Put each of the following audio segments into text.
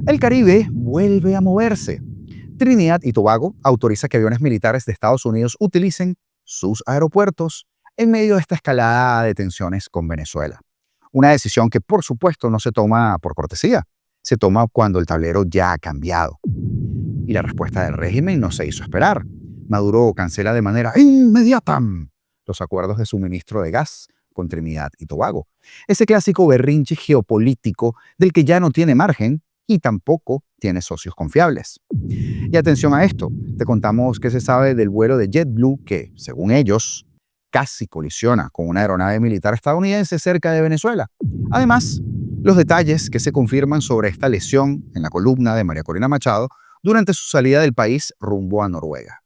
El Caribe vuelve a moverse. Trinidad y Tobago autoriza que aviones militares de Estados Unidos utilicen sus aeropuertos en medio de esta escalada de tensiones con Venezuela. Una decisión que, por supuesto, no se toma por cortesía, se toma cuando el tablero ya ha cambiado. Y la respuesta del régimen no se hizo esperar. Maduro cancela de manera inmediata los acuerdos de suministro de gas con Trinidad y Tobago. Ese clásico berrinche geopolítico del que ya no tiene margen y tampoco tiene socios confiables. Y atención a esto, te contamos que se sabe del vuelo de JetBlue que, según ellos, casi colisiona con una aeronave militar estadounidense cerca de Venezuela. Además, los detalles que se confirman sobre esta lesión en la columna de María Corina Machado durante su salida del país rumbo a Noruega.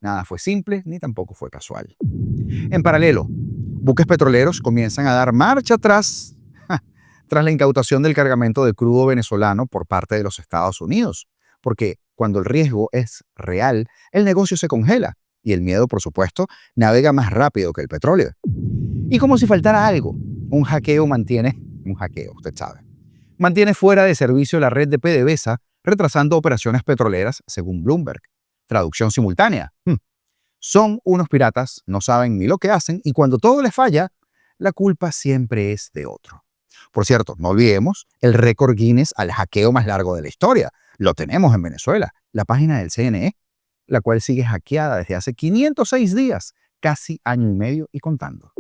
Nada fue simple ni tampoco fue casual. En paralelo, buques petroleros comienzan a dar marcha atrás tras la incautación del cargamento de crudo venezolano por parte de los Estados Unidos, porque cuando el riesgo es real, el negocio se congela y el miedo, por supuesto, navega más rápido que el petróleo. Y como si faltara algo, un hackeo, usted sabe, mantiene fuera de servicio la red de PDVSA, retrasando operaciones petroleras, según Bloomberg. Traducción simultánea. Son unos piratas, no saben ni lo que hacen y cuando todo les falla, la culpa siempre es de otro. Por cierto, no olvidemos el récord Guinness al hackeo más largo de la historia. Lo tenemos en Venezuela, la página del CNE, la cual sigue hackeada desde hace 506 días, casi año y medio y contando.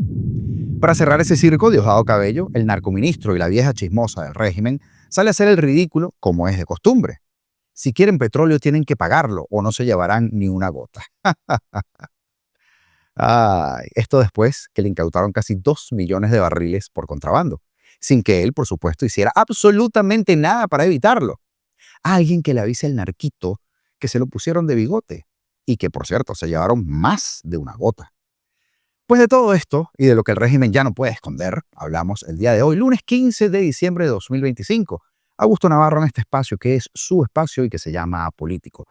Para cerrar ese circo, Diosdado Cabello, el narcoministro y la vieja chismosa del régimen, sale a hacer el ridículo como es de costumbre. Si quieren petróleo tienen que pagarlo o no se llevarán ni una gota. Esto después que le incautaron casi 2 millones de barriles por contrabando, sin que él, por supuesto, hiciera absolutamente nada para evitarlo. Alguien que le avise al narquito que se lo pusieron de bigote y que, por cierto, se llevaron más de una gota. Pues de todo esto y de lo que el régimen ya no puede esconder, hablamos el día de hoy, lunes 15 de diciembre de 2025. Augusto Navarro en este espacio que es su espacio y que se llama Político.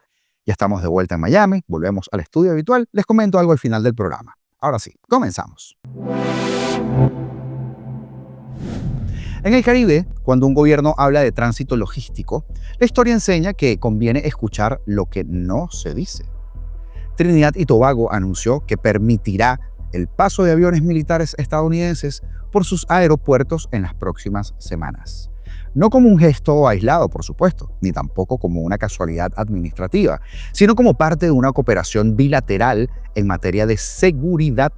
Ya estamos de vuelta en Miami, volvemos al estudio habitual, les comento algo al final del programa. Ahora sí, comenzamos. En el Caribe, cuando un gobierno habla de tránsito logístico, la historia enseña que conviene escuchar lo que no se dice. Trinidad y Tobago anunció que permitirá el paso de aviones militares estadounidenses por sus aeropuertos en las próximas semanas. No como un gesto aislado, por supuesto, ni tampoco como una casualidad administrativa, sino como parte de una cooperación bilateral en materia de seguridad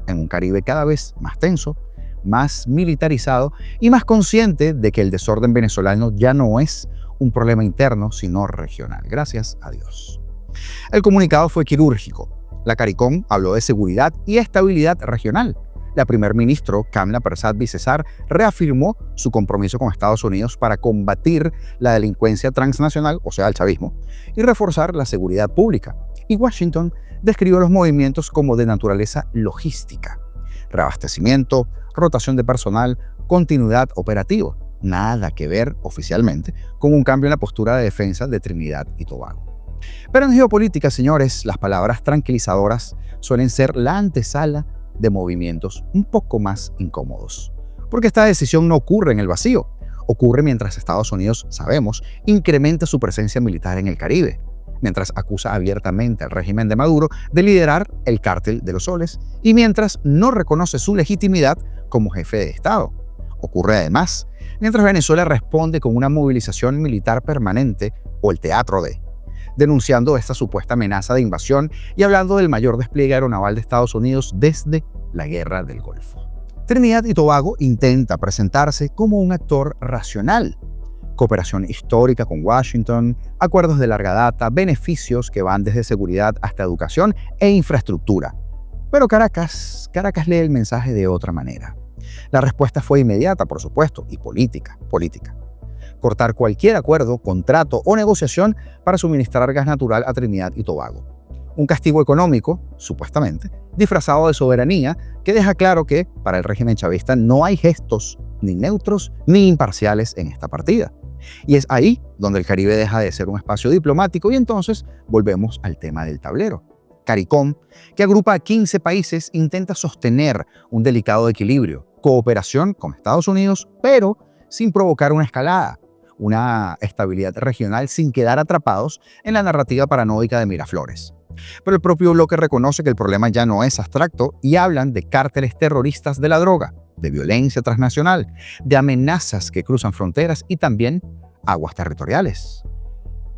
en un Caribe cada vez más tenso, más militarizado y más consciente de que el desorden venezolano ya no es un problema interno, sino regional. Gracias a Dios. El comunicado fue quirúrgico. La CARICOM habló de seguridad y estabilidad regional. La primer ministro, Kamla Persad-Bissessar, reafirmó su compromiso con Estados Unidos para combatir la delincuencia transnacional, o sea, el chavismo, y reforzar la seguridad pública. Y Washington describió los movimientos como de naturaleza logística. Reabastecimiento, rotación de personal, continuidad operativa. Nada que ver oficialmente con un cambio en la postura de defensa de Trinidad y Tobago. Pero en geopolítica, señores, las palabras tranquilizadoras suelen ser la antesala de movimientos un poco más incómodos. Porque esta decisión no ocurre en el vacío, ocurre mientras Estados Unidos, sabemos, incrementa su presencia militar en el Caribe, mientras acusa abiertamente al régimen de Maduro de liderar el cártel de los soles y mientras no reconoce su legitimidad como jefe de Estado. Ocurre además mientras Venezuela responde con una movilización militar permanente o el teatro de, denunciando esta supuesta amenaza de invasión y hablando del mayor despliegue aeronaval de Estados Unidos desde la Guerra del Golfo. Trinidad y Tobago intenta presentarse como un actor racional. Cooperación histórica con Washington, acuerdos de larga data, beneficios que van desde seguridad hasta educación e infraestructura. Pero Caracas lee el mensaje de otra manera. La respuesta fue inmediata, por supuesto, y política. Cortar cualquier acuerdo, contrato o negociación para suministrar gas natural a Trinidad y Tobago. Un castigo económico, supuestamente, disfrazado de soberanía, que deja claro que, para el régimen chavista, no hay gestos ni neutros ni imparciales en esta partida. Y es ahí donde el Caribe deja de ser un espacio diplomático y entonces volvemos al tema del tablero. CARICOM, que agrupa a 15 países, intenta sostener un delicado equilibrio, cooperación con Estados Unidos, pero sin provocar una escalada. una estabilidad regional sin quedar atrapados en la narrativa paranoica de Miraflores. Pero el propio bloque reconoce que el problema ya no es abstracto y hablan de cárteles terroristas de la droga, de violencia transnacional, de amenazas que cruzan fronteras y también aguas territoriales.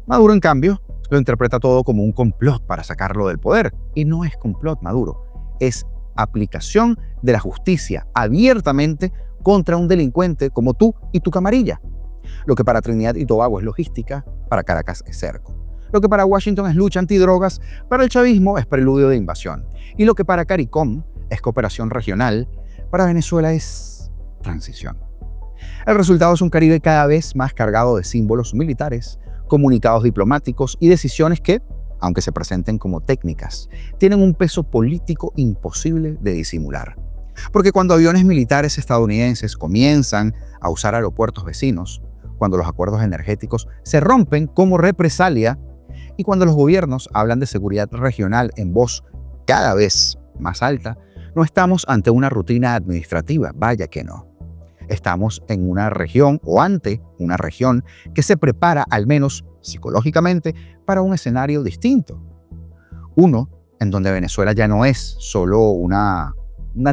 Maduro, en cambio, lo interpreta todo como un complot para sacarlo del poder. Y no es complot, Maduro. Es aplicación de la justicia abiertamente contra un delincuente como tú y tu camarilla. Lo que para Trinidad y Tobago es logística, para Caracas es cerco. Lo que para Washington es lucha antidrogas, para el chavismo es preludio de invasión. Y lo que para CARICOM es cooperación regional, para Venezuela es transición. El resultado es un Caribe cada vez más cargado de símbolos militares, comunicados diplomáticos y decisiones que, aunque se presenten como técnicas, tienen un peso político imposible de disimular. Porque cuando aviones militares estadounidenses comienzan a usar aeropuertos vecinos, cuando los acuerdos energéticos se rompen como represalia y cuando los gobiernos hablan de seguridad regional en voz cada vez más alta, no estamos ante una rutina administrativa, vaya que no. Estamos en una región o ante una región que se prepara, al menos psicológicamente, para un escenario distinto. Uno en donde Venezuela ya no es solo una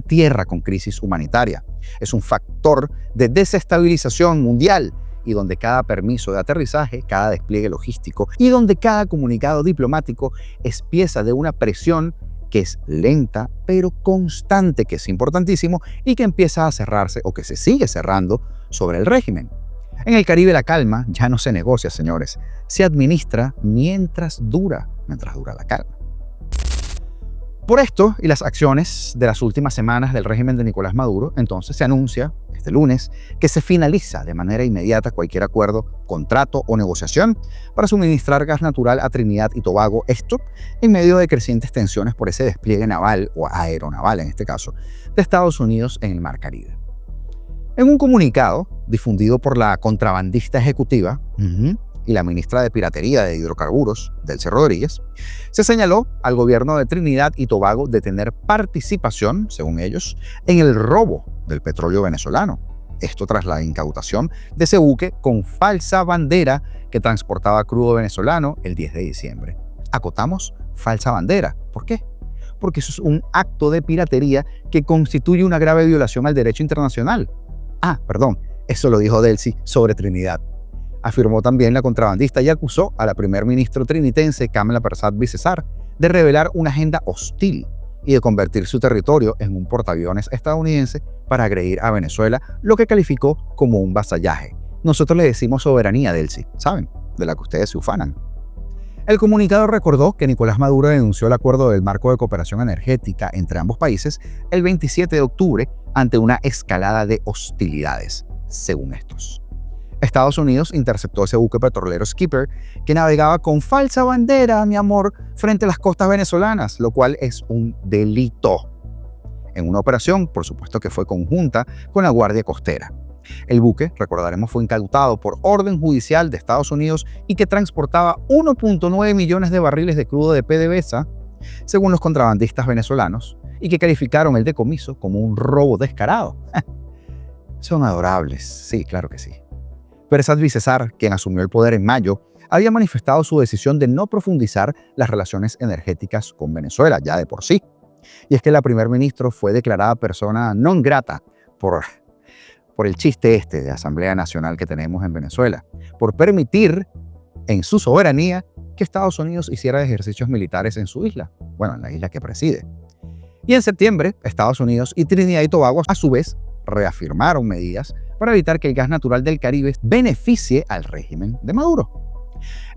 tierra con crisis humanitaria, es un factor de desestabilización mundial y donde cada permiso de aterrizaje, cada despliegue logístico y donde cada comunicado diplomático es pieza de una presión que es lenta pero constante, que es importantísimo y que empieza a cerrarse o que se sigue cerrando sobre el régimen. En el Caribe la calma ya no se negocia, señores, se administra mientras dura la calma. Por esto y las acciones de las últimas semanas del régimen de Nicolás Maduro, entonces se anuncia este lunes que se finaliza de manera inmediata cualquier acuerdo, contrato o negociación para suministrar gas natural a Trinidad y Tobago, esto en medio de crecientes tensiones por ese despliegue naval o aeronaval, en este caso, de Estados Unidos en el Mar Caribe. En un comunicado difundido por la contrabandista ejecutiva y la ministra de Piratería de Hidrocarburos, Delcy Rodríguez, se señaló al gobierno de Trinidad y Tobago de tener participación, según ellos, en el robo del petróleo venezolano. Esto tras la incautación de ese buque con falsa bandera que transportaba crudo venezolano el 10 de diciembre. Acotamos falsa bandera. ¿Por qué? Porque eso es un acto de piratería que constituye una grave violación al derecho internacional. Eso lo dijo Delcy sobre Trinidad. Afirmó también la contrabandista y acusó a la primer ministro trinitense Kamala Persad-Bissessar de revelar una agenda hostil y de convertir su territorio en un portaaviones estadounidense para agredir a Venezuela, lo que calificó como un vasallaje. Nosotros le decimos soberanía, Delcy, ¿saben? De la que ustedes se ufanan. El comunicado recordó que Nicolás Maduro denunció el acuerdo del marco de cooperación energética entre ambos países el 27 de octubre ante una escalada de hostilidades, según estos. Estados Unidos interceptó ese buque petrolero Skipper que navegaba con falsa bandera, mi amor, frente a las costas venezolanas, lo cual es un delito. En una operación, por supuesto que fue conjunta con la Guardia Costera. El buque, recordaremos, fue incautado por orden judicial de Estados Unidos y que transportaba 1.9 millones de barriles de crudo de PDVSA, según los contrabandistas venezolanos, y que calificaron el decomiso como un robo descarado. Son adorables, sí, claro que sí. Persad-Bissessar, quien asumió el poder en mayo, había manifestado su decisión de no profundizar las relaciones energéticas con Venezuela, ya de por sí. Y es que la primer ministro fue declarada persona non grata por el chiste de Asamblea Nacional que tenemos en Venezuela, por permitir en su soberanía que Estados Unidos hiciera ejercicios militares en su isla, en la isla que preside. Y en septiembre, Estados Unidos y Trinidad y Tobago, a su vez, reafirmaron medidas para evitar que el gas natural del Caribe beneficie al régimen de Maduro.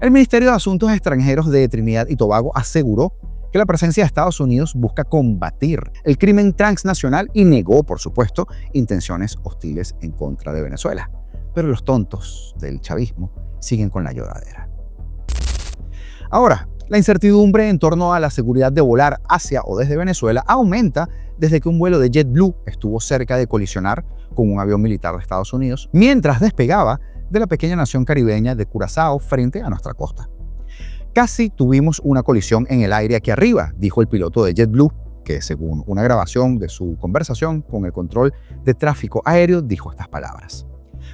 El Ministerio de Asuntos Extranjeros de Trinidad y Tobago aseguró que la presencia de Estados Unidos busca combatir el crimen transnacional y negó, por supuesto, intenciones hostiles en contra de Venezuela. Pero los tontos del chavismo siguen con la lloradera. Ahora, la incertidumbre en torno a la seguridad de volar hacia o desde Venezuela aumenta desde que un vuelo de JetBlue estuvo cerca de colisionar con un avión militar de Estados Unidos mientras despegaba de la pequeña nación caribeña de Curazao frente a nuestra costa. Casi tuvimos una colisión en el aire aquí arriba, dijo el piloto de JetBlue, que según una grabación de su conversación con el control de tráfico aéreo dijo estas palabras.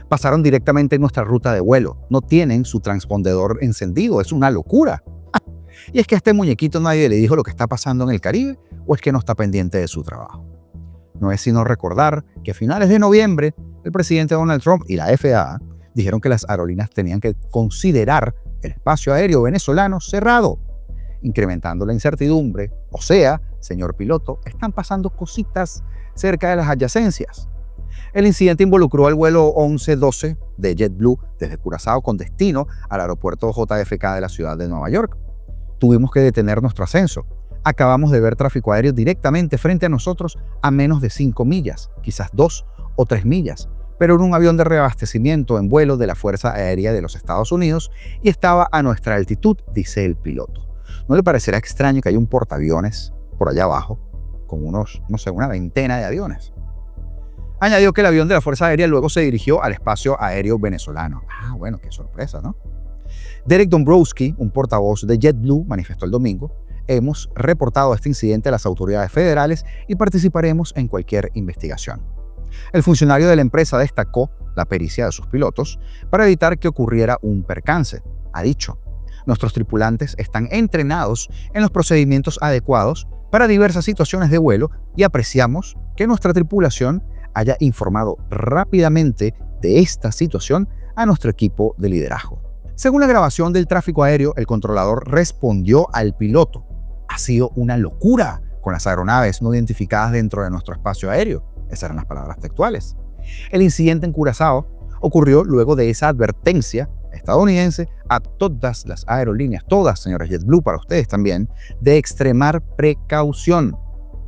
Pasaron directamente en nuestra ruta de vuelo. No tienen su transpondedor encendido. Es una locura. Y es que a este muñequito nadie le dijo lo que está pasando en el Caribe, o es que no está pendiente de su trabajo. No es sino recordar que a finales de noviembre el presidente Donald Trump y la FAA dijeron que las aerolíneas tenían que considerar el espacio aéreo venezolano cerrado, incrementando la incertidumbre. O sea, señor piloto, están pasando cositas cerca de las adyacencias. El incidente involucró al vuelo 1112 de JetBlue desde Curazao con destino al aeropuerto JFK de la ciudad de Nueva York. Tuvimos que detener nuestro ascenso. Acabamos de ver tráfico aéreo directamente frente a nosotros a menos de 5 millas, quizás 2 o 3 millas, pero en un avión de reabastecimiento en vuelo de la Fuerza Aérea de los Estados Unidos y estaba a nuestra altitud, dice el piloto. ¿No le parecerá extraño que hay un portaaviones por allá abajo con una veintena de aviones? Añadió que el avión de la Fuerza Aérea luego se dirigió al espacio aéreo venezolano. Ah, bueno, qué sorpresa, ¿no? Derek Dombrowski, un portavoz de JetBlue, manifestó el domingo: hemos reportado este incidente a las autoridades federales y participaremos en cualquier investigación. El funcionario de la empresa destacó la pericia de sus pilotos para evitar que ocurriera un percance. Ha dicho: nuestros tripulantes están entrenados en los procedimientos adecuados para diversas situaciones de vuelo y apreciamos que nuestra tripulación haya informado rápidamente de esta situación a nuestro equipo de liderazgo. Según la grabación del tráfico aéreo, el controlador respondió al piloto: ha sido una locura con las aeronaves no identificadas dentro de nuestro espacio aéreo. Esas eran las palabras textuales. El incidente en Curazao ocurrió luego de esa advertencia estadounidense a todas las aerolíneas, todas, señores JetBlue, para ustedes también, de extremar precaución.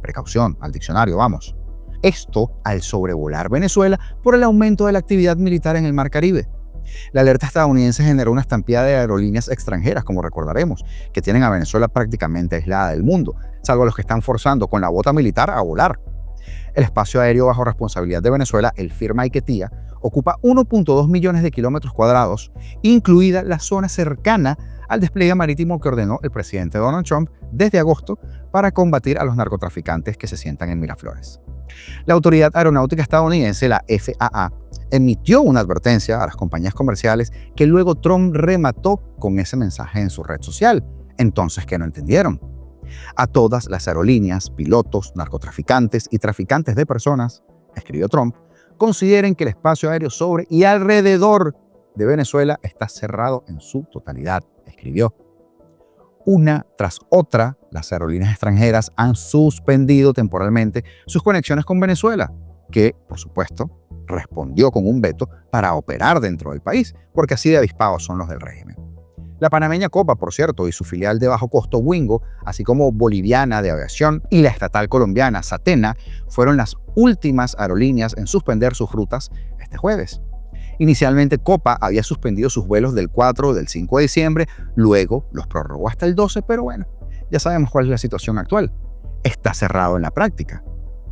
Precaución, al diccionario, vamos. Esto al sobrevolar Venezuela por el aumento de la actividad militar en el Mar Caribe. La alerta estadounidense generó una estampida de aerolíneas extranjeras, como recordaremos, que tienen a Venezuela prácticamente aislada del mundo, salvo los que están forzando con la bota militar a volar. El espacio aéreo bajo responsabilidad de Venezuela, el FIR Maiquetía, ocupa 1.2 millones de kilómetros cuadrados, incluida la zona cercana al despliegue marítimo que ordenó el presidente Donald Trump desde agosto para combatir a los narcotraficantes que se sientan en Miraflores. La Autoridad Aeronáutica Estadounidense, la FAA, emitió una advertencia a las compañías comerciales que luego Trump remató con ese mensaje en su red social. Entonces, ¿qué no entendieron? A todas las aerolíneas, pilotos, narcotraficantes y traficantes de personas, escribió Trump, consideren que el espacio aéreo sobre y alrededor de Venezuela está cerrado en su totalidad, escribió. Una tras otra, las aerolíneas extranjeras han suspendido temporalmente sus conexiones con Venezuela, que, por supuesto, respondió con un veto para operar dentro del país, porque así de avispados son los del régimen. La panameña Copa, por cierto, y su filial de bajo costo Wingo, así como Boliviana de Aviación y la estatal colombiana Satena, fueron las últimas aerolíneas en suspender sus rutas este jueves. Inicialmente Copa había suspendido sus vuelos del 4 o del 5 de diciembre, luego los prorrogó hasta el 12, pero bueno, ya sabemos cuál es la situación actual. Está cerrado en la práctica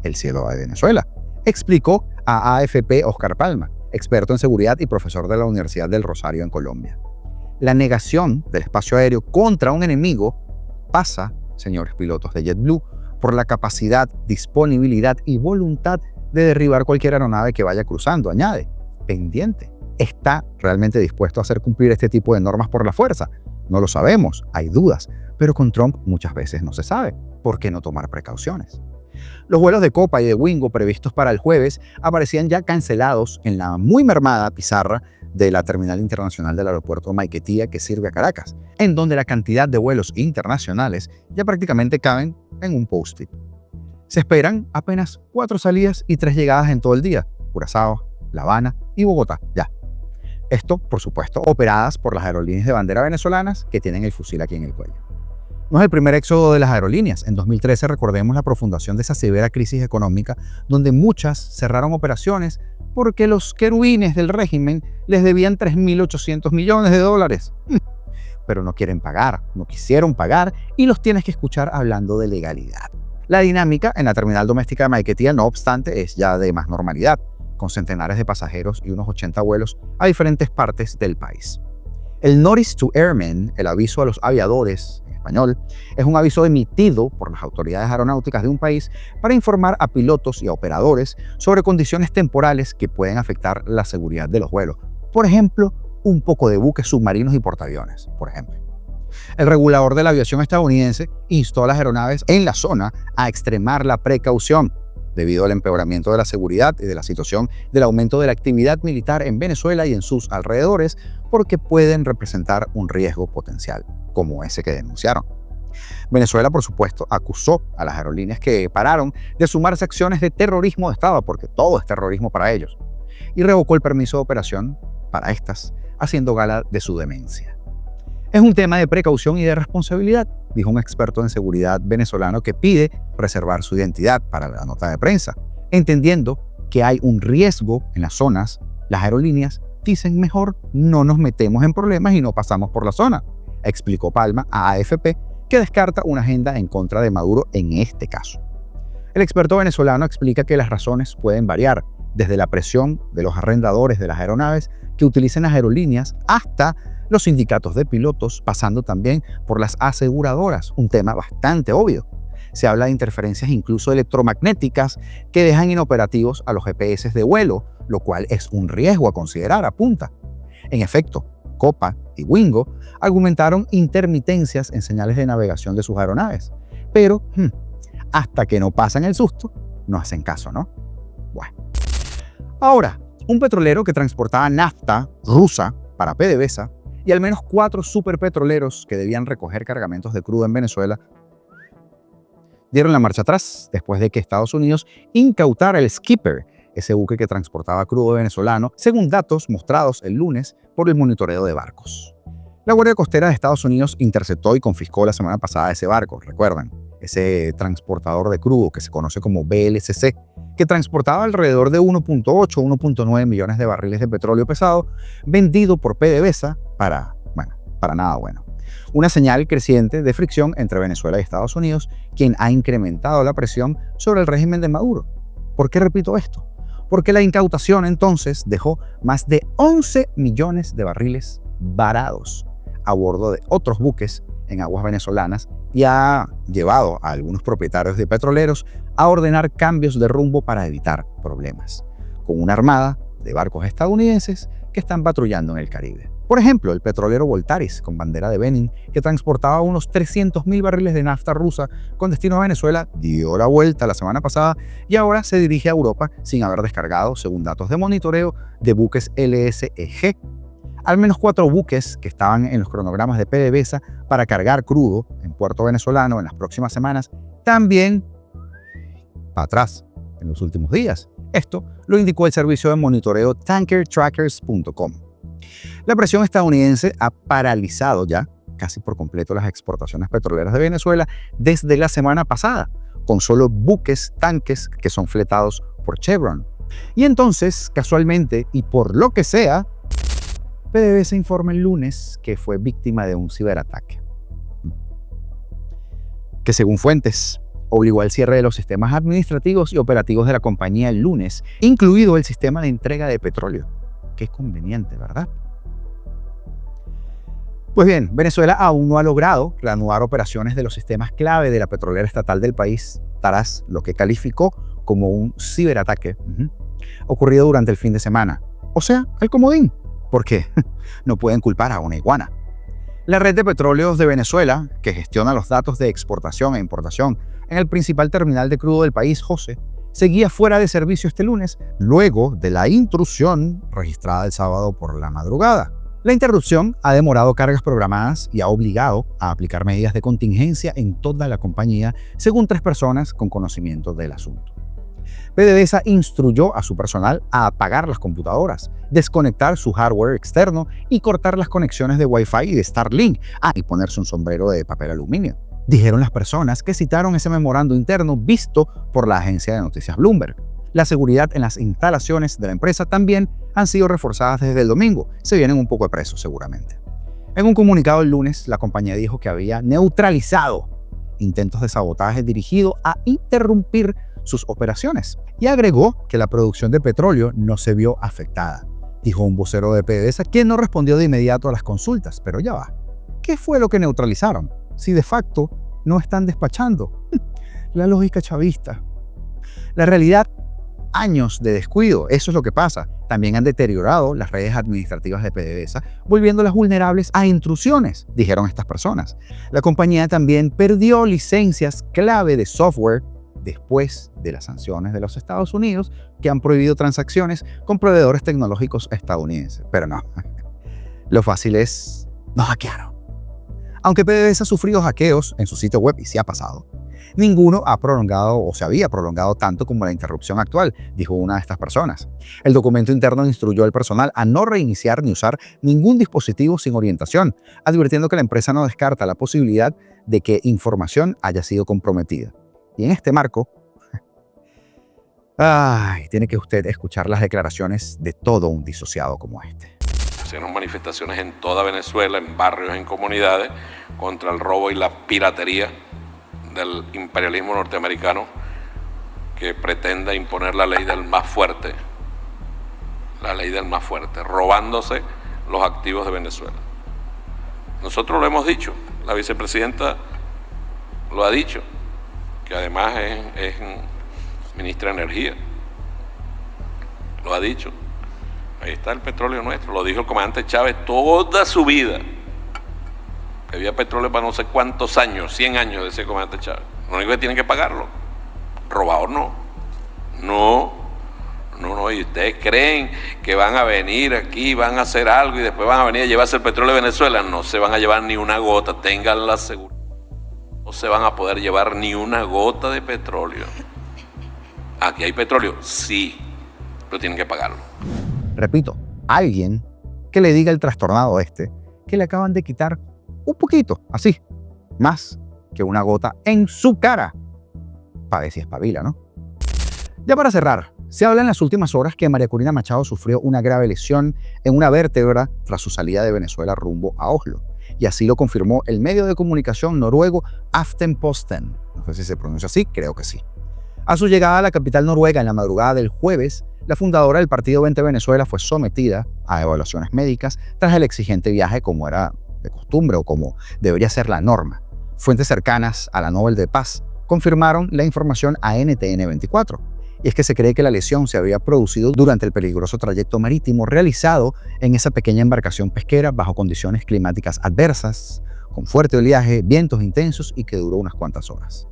el cielo de Venezuela, explicó a AFP Oscar Palma, experto en seguridad y profesor de la Universidad del Rosario en Colombia. La negación del espacio aéreo contra un enemigo pasa, señores pilotos de JetBlue, por la capacidad, disponibilidad y voluntad de derribar cualquier aeronave que vaya cruzando, añade. Pendiente. ¿Está realmente dispuesto a hacer cumplir este tipo de normas por la fuerza? No lo sabemos, hay dudas, pero con Trump muchas veces no se sabe. ¿Por qué no tomar precauciones? Los vuelos de Copa y de Wingo previstos para el jueves aparecían ya cancelados en la muy mermada pizarra de la terminal internacional del aeropuerto Maiquetía que sirve a Caracas, en donde la cantidad de vuelos internacionales ya prácticamente caben en un post-it. Se esperan apenas 4 salidas y 3 llegadas en todo el día: Curazao, La Habana y Bogotá, ya. Esto, por supuesto, operadas por las aerolíneas de bandera venezolanas que tienen el fusil aquí en el cuello. No es el primer éxodo de las aerolíneas. En 2013 recordemos la profundación de esa severa crisis económica donde muchas cerraron operaciones porque los querubines del régimen les debían 3.800 millones de dólares. Pero no quieren pagar, no quisieron pagar y los tienes que escuchar hablando de legalidad. La dinámica en la terminal doméstica de Maiquetía, no obstante, es ya de más normalidad, con centenares de pasajeros y unos 80 vuelos a diferentes partes del país. El Notice to Airmen, el aviso a los aviadores, en español, es un aviso emitido por las autoridades aeronáuticas de un país para informar a pilotos y a operadores sobre condiciones temporales que pueden afectar la seguridad de los vuelos. Por ejemplo, un poco de buques submarinos y portaaviones, por ejemplo. El regulador de la aviación estadounidense instó a las aeronaves en la zona a extremar la precaución debido al empeoramiento de la seguridad y de la situación del aumento de la actividad militar en Venezuela y en sus alrededores, porque pueden representar un riesgo potencial, como ese que denunciaron. Venezuela, por supuesto, acusó a las aerolíneas que pararon de sumarse a acciones de terrorismo de Estado, porque todo es terrorismo para ellos, y revocó el permiso de operación para estas, haciendo gala de su demencia. Es un tema de precaución y de responsabilidad, dijo un experto en seguridad venezolano que pide preservar su identidad para la nota de prensa. Entendiendo que hay un riesgo en las zonas, las aerolíneas dicen mejor no nos metemos en problemas y no pasamos por la zona, explicó Palma a AFP, que descarta una agenda en contra de Maduro en este caso. El experto venezolano explica que las razones pueden variar, desde la presión de los arrendadores de las aeronaves que utilicen las aerolíneas hasta los sindicatos de pilotos, pasando también por las aseguradoras, un tema bastante obvio. Se habla de interferencias incluso electromagnéticas que dejan inoperativos a los GPS de vuelo, lo cual es un riesgo a considerar, apunta. En efecto, Copa y Wingo argumentaron intermitencias en señales de navegación de sus aeronaves, pero hasta que no pasan el susto, no hacen caso, ¿no? Bueno. Ahora, un petrolero que transportaba nafta rusa para PDVSA y al menos 4 superpetroleros que debían recoger cargamentos de crudo en Venezuela dieron la marcha atrás después de que Estados Unidos incautara el Skipper, ese buque que transportaba crudo venezolano, según datos mostrados el lunes por el monitoreo de barcos. La Guardia Costera de Estados Unidos interceptó y confiscó la semana pasada ese barco, recuerdan, ese transportador de crudo que se conoce como VLCC, que transportaba alrededor de 1.8 o 1.9 millones de barriles de petróleo pesado, vendido por PDVSA para nada bueno. Una señal creciente de fricción entre Venezuela y Estados Unidos, quien ha incrementado la presión sobre el régimen de Maduro. ¿Por qué repito esto? Porque la incautación entonces dejó más de 11 millones de barriles varados a bordo de otros buques en aguas venezolanas y ha llevado a algunos propietarios de petroleros a ordenar cambios de rumbo para evitar problemas, con una armada de barcos estadounidenses que están patrullando en el Caribe. Por ejemplo, el petrolero Voltaris, con bandera de Benin, que transportaba unos 300.000 barriles de nafta rusa con destino a Venezuela, dio la vuelta la semana pasada y ahora se dirige a Europa sin haber descargado, según datos de monitoreo, de buques LSEG. Al menos 4 buques que estaban en los cronogramas de PDVSA para cargar crudo en puerto venezolano en las próximas semanas, también para atrás en los últimos días. Esto lo indicó el servicio de monitoreo tankertrackers.com. La presión estadounidense ha paralizado ya casi por completo las exportaciones petroleras de Venezuela desde la semana pasada, con solo buques tanques que son fletados por Chevron. Y entonces, casualmente, y por lo que sea, PDVSA informa el lunes que fue víctima de un ciberataque, que según fuentes obligó al cierre de los sistemas administrativos y operativos de la compañía el lunes, incluido el sistema de entrega de petróleo. Qué conveniente, ¿verdad? Pues bien, Venezuela aún no ha logrado reanudar operaciones de los sistemas clave de la petrolera estatal del país tras lo que calificó como un ciberataque ocurrido durante el fin de semana. O sea, el comodín, porque no pueden culpar a una iguana. La red de petróleos de Venezuela, que gestiona los datos de exportación e importación en el principal terminal de crudo del país, José, seguía fuera de servicio este lunes, luego de la intrusión registrada el sábado por la madrugada. La interrupción ha demorado cargas programadas y ha obligado a aplicar medidas de contingencia en toda la compañía, según 3 personas con conocimiento del asunto. PDVSA instruyó a su personal a apagar las computadoras, desconectar su hardware externo y cortar las conexiones de Wi-Fi y de Starlink, y ponerse un sombrero de papel aluminio, dijeron las personas que citaron ese memorando interno visto por la agencia de noticias Bloomberg. La seguridad en las instalaciones de la empresa también han sido reforzadas desde el domingo. Se vienen un poco de presos seguramente. En un comunicado el lunes, la compañía dijo que había neutralizado intentos de sabotaje dirigido a interrumpir sus operaciones y agregó que la producción de petróleo no se vio afectada. dijo un vocero de PDVSA, quien no respondió de inmediato a las consultas. Pero ya va, ¿qué fue lo que neutralizaron? Si de facto no están despachando. La lógica chavista. La realidad, años de descuido, eso es lo que pasa. También han deteriorado las redes administrativas de PDVSA, volviéndolas vulnerables a intrusiones, dijeron estas personas. La compañía también perdió licencias clave de software después de las sanciones de los Estados Unidos, que han prohibido transacciones con proveedores tecnológicos estadounidenses. Pero no, lo fácil es, nos hackearon. Aunque PDVSA ha sufrido hackeos en su sitio web, y sí ha pasado, ninguno ha prolongado o se había prolongado tanto como la interrupción actual, dijo una de estas personas. El documento interno instruyó al personal a no reiniciar ni usar ningún dispositivo sin orientación, advirtiendo que la empresa no descarta la posibilidad de que información haya sido comprometida. Y en este marco, tiene que usted escuchar las declaraciones de todo un disociado como este. Hicieron manifestaciones en toda Venezuela, en barrios, en comunidades, contra el robo y la piratería del imperialismo norteamericano que pretende imponer la ley del más fuerte, robándose los activos de Venezuela. Nosotros lo hemos dicho, la vicepresidenta lo ha dicho, que además es ministra de Energía, lo ha dicho. Ahí está el petróleo nuestro, lo dijo el comandante Chávez toda su vida. Que había petróleo para no sé cuántos años, 100 años, decía el comandante Chávez. Lo único que tienen que pagarlo. Robador no. No, y ustedes creen que van a venir aquí, van a hacer algo y después van a venir a llevarse el petróleo de Venezuela. No se van a llevar ni una gota, tengan la seguridad. No se van a poder llevar ni una gota de petróleo. ¿Aquí hay petróleo? Sí, pero tienen que pagarlo. Repito, alguien que le diga al trastornado que le acaban de quitar un poquito, así, más que una gota en su cara. Para ver si espabila, ¿no? Ya para cerrar, se habla en las últimas horas que María Corina Machado sufrió una grave lesión en una vértebra tras su salida de Venezuela rumbo a Oslo. Y así lo confirmó el medio de comunicación noruego Aftenposten. No sé si se pronuncia así, creo que sí. A su llegada a la capital noruega en la madrugada del jueves, la fundadora del partido Vente Venezuela fue sometida a evaluaciones médicas tras el exigente viaje como era de costumbre o como debería ser la norma. Fuentes cercanas a la Nobel de Paz confirmaron la información a NTN 24. Y es que se cree que la lesión se había producido durante el peligroso trayecto marítimo realizado en esa pequeña embarcación pesquera bajo condiciones climáticas adversas, con fuerte oleaje, vientos intensos y que duró unas cuantas horas.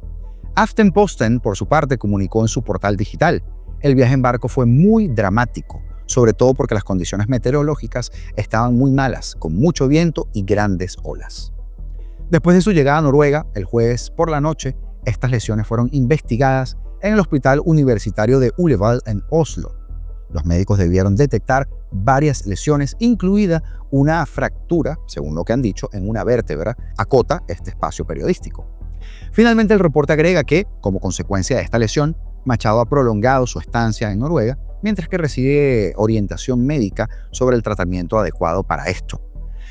Aftenposten, por su parte, comunicó en su portal digital: el viaje en barco fue muy dramático, sobre todo porque las condiciones meteorológicas estaban muy malas, con mucho viento y grandes olas. Después de su llegada a Noruega, el jueves por la noche, estas lesiones fueron investigadas en el Hospital Universitario de Ullevål en Oslo. Los médicos debieron detectar varias lesiones, incluida una fractura, según lo que han dicho, en una vértebra, acota este espacio periodístico. Finalmente, el reporte agrega que, como consecuencia de esta lesión, Machado ha prolongado su estancia en Noruega, mientras que recibe orientación médica sobre el tratamiento adecuado para esto.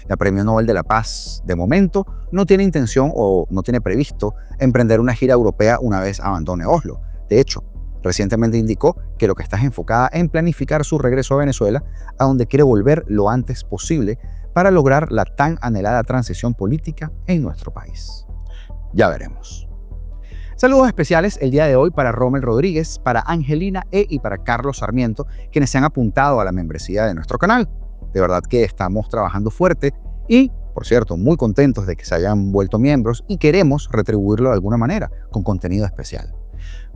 La Premio Nobel de la Paz, de momento, no tiene intención o no tiene previsto emprender una gira europea una vez abandone Oslo. De hecho, recientemente indicó que lo que está es enfocada en planificar su regreso a Venezuela, a donde quiere volver lo antes posible para lograr la tan anhelada transición política en nuestro país. Ya veremos. Saludos especiales el día de hoy para Rommel Rodríguez, para Angelina E. y para Carlos Sarmiento, quienes se han apuntado a la membresía de nuestro canal. De verdad que estamos trabajando fuerte y, por cierto, muy contentos de que se hayan vuelto miembros y queremos retribuirlo de alguna manera, con contenido especial.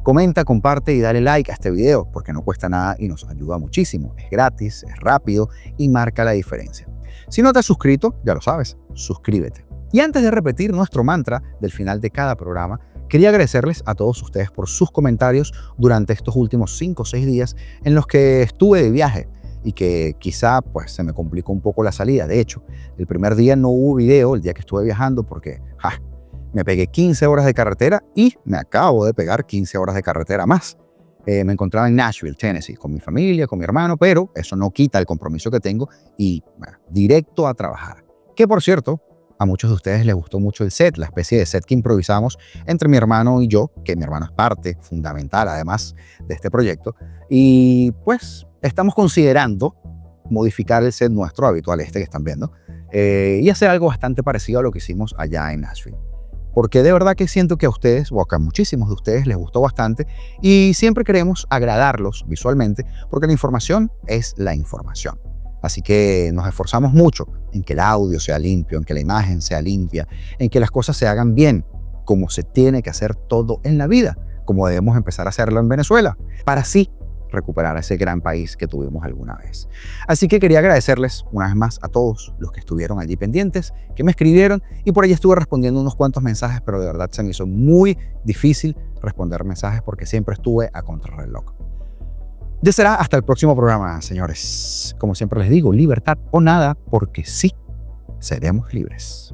Comenta, comparte y dale like a este video porque no cuesta nada y nos ayuda muchísimo. Es gratis, es rápido y marca la diferencia. Si no te has suscrito, ya lo sabes, suscríbete. Y antes de repetir nuestro mantra del final de cada programa, quería agradecerles a todos ustedes por sus comentarios durante estos últimos 5 o 6 días en los que estuve de viaje y que quizá pues se me complicó un poco la salida. De hecho, el primer día no hubo video, el día que estuve viajando, porque me pegué 15 horas de carretera y me acabo de pegar 15 horas de carretera más. Me encontraba en Nashville, Tennessee, con mi familia, con mi hermano, pero eso no quita el compromiso que tengo y directo a trabajar. Que por cierto, a muchos de ustedes les gustó mucho el set, la especie de set que improvisamos entre mi hermano y yo, que mi hermano es parte fundamental además de este proyecto. Y pues estamos considerando modificar el set nuestro habitual, este que están viendo, y hacer algo bastante parecido a lo que hicimos allá en Nashville. Porque de verdad que siento que a ustedes, o a muchísimos de ustedes, les gustó bastante y siempre queremos agradarlos visualmente porque la información es la información. Así que nos esforzamos mucho en que el audio sea limpio, en que la imagen sea limpia, en que las cosas se hagan bien, como se tiene que hacer todo en la vida, como debemos empezar a hacerlo en Venezuela, para así recuperar ese gran país que tuvimos alguna vez. Así que quería agradecerles una vez más a todos los que estuvieron allí pendientes, que me escribieron, y por ahí estuve respondiendo unos cuantos mensajes, pero de verdad se me hizo muy difícil responder mensajes porque siempre estuve a contrarreloj. Ya será hasta el próximo programa, señores. Como siempre les digo, libertad o nada, porque sí, seremos libres.